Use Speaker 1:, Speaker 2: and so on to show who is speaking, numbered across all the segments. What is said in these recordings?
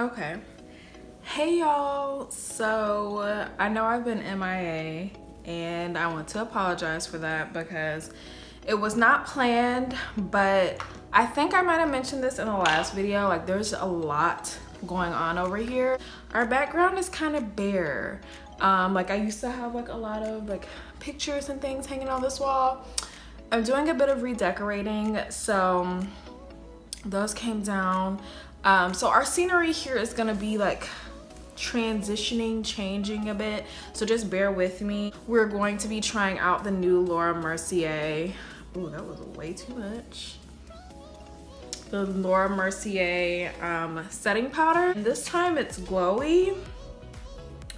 Speaker 1: Okay. Hey y'all. So I know I've been MIA and I want to apologize for that because it was not planned, but I think I might have mentioned this in the last video. Like, there's a lot going on over here. Our background is kind of bare. Like, I used to have like a lot of like pictures and things hanging on this wall. I'm doing a bit of redecorating, so those came down. So our scenery here is gonna be like transitioning, changing a bit, so just bear with me. We're going to be trying out the new Laura Mercier. Oh, that was way too much. The Laura Mercier setting powder. And this time it's glowy,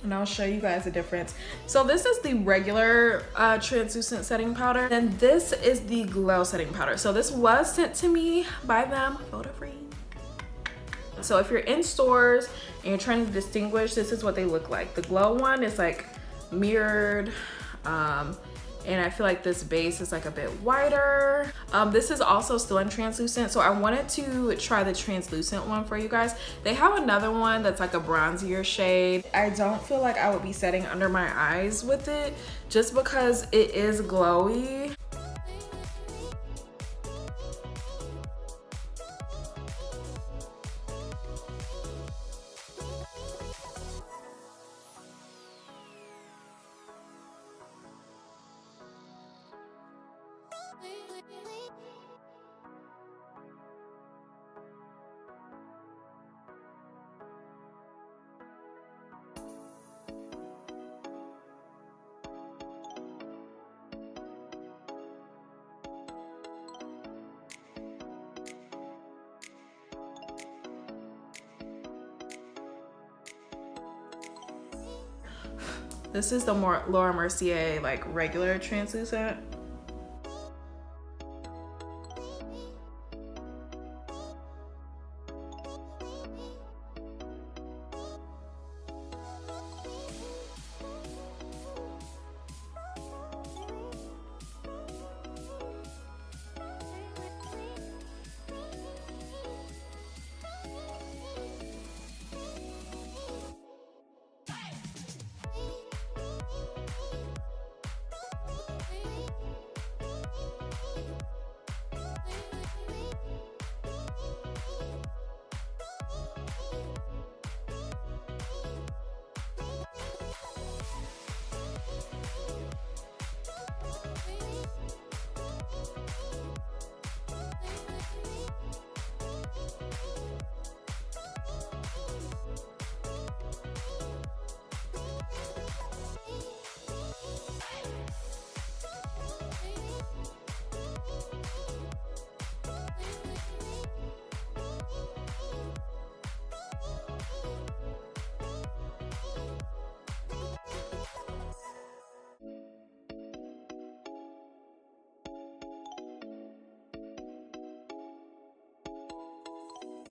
Speaker 1: and I'll show you guys the difference. So this is the regular translucent setting powder, and this is the glow setting powder. So this was sent to me by them, photo free. So if you're in stores and you're trying to distinguish, this is what they look like. The glow one is like mirrored, and I feel like this base is like a bit whiter. This is also still in translucent, so I wanted to try the translucent one for you guys. They have another one that's like a bronzier shade. I don't feel like I would be setting under my eyes with it just because it is glowy. This is the Laura Mercier like regular translucent.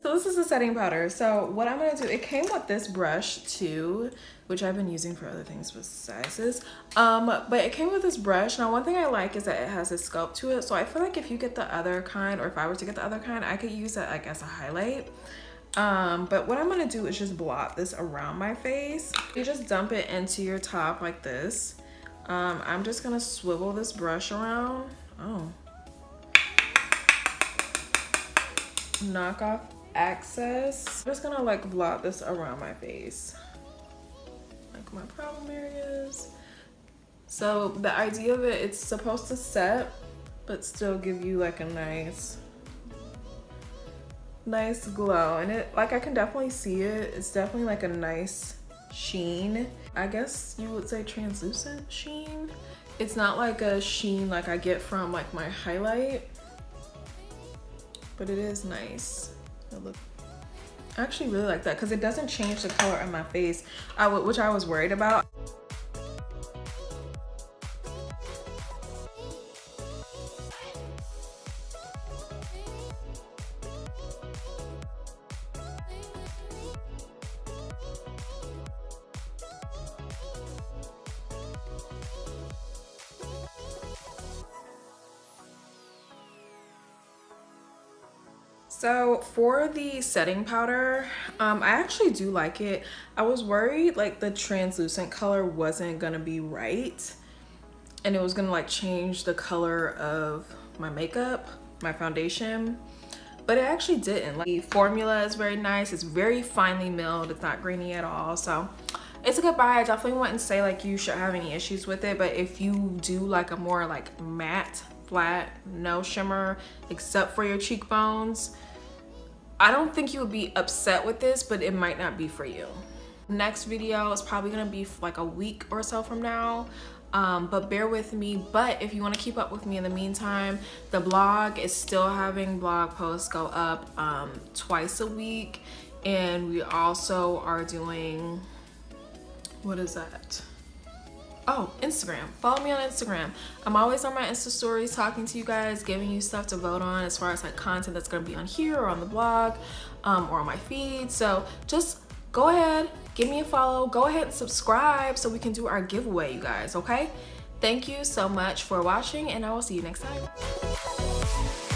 Speaker 1: So this is the setting powder. So what I'm gonna do, it came with this brush too, which I've been using for other things besides this. But it came with this brush. Now one thing I like is that it has a sculpt to it. So I feel like if you get the other kind, or if I were to get the other kind, I could use that like as a highlight. But what I'm gonna do is just blot this around my face. You just dump it into your top like this. I'm just gonna swivel this brush around. Oh. Knock off excess. I'm just gonna like blot this around my face, like my problem areas. So the idea of it, it's supposed to set but still give you like a nice glow, and it, like, I can definitely see it. It's definitely like a nice sheen. I guess you would say translucent sheen. It's not like a sheen like I get from like my highlight, but it is nice. I actually really like that because it doesn't change the color of my face, which I was worried about. So for the setting powder, I actually do like it. I was worried like the translucent color wasn't gonna be right and it was gonna like change the color of my makeup, my foundation, but it actually didn't. Like, the formula is very nice. It's very finely milled. It's not grainy at all. So it's a good buy. I definitely wouldn't say like you should have any issues with it, but if you do like a more like matte, flat, no shimmer except for your cheekbones, I don't think you would be upset with this, but it might not be for you. Next video is probably gonna be like a week or so from now, but bear with me. But if you want to keep up with me in the meantime, the blog is still having blog posts go up twice a week, and we also are doing, what is that? Oh, Instagram. Follow me on Instagram. I'm always on my Insta stories talking to you guys, giving you stuff to vote on as far as like content that's gonna be on here or on the blog or on my feed. So just go ahead, give me a follow, go ahead and subscribe so we can do our giveaway, you guys, okay? Thank you so much for watching, and I will see you next time.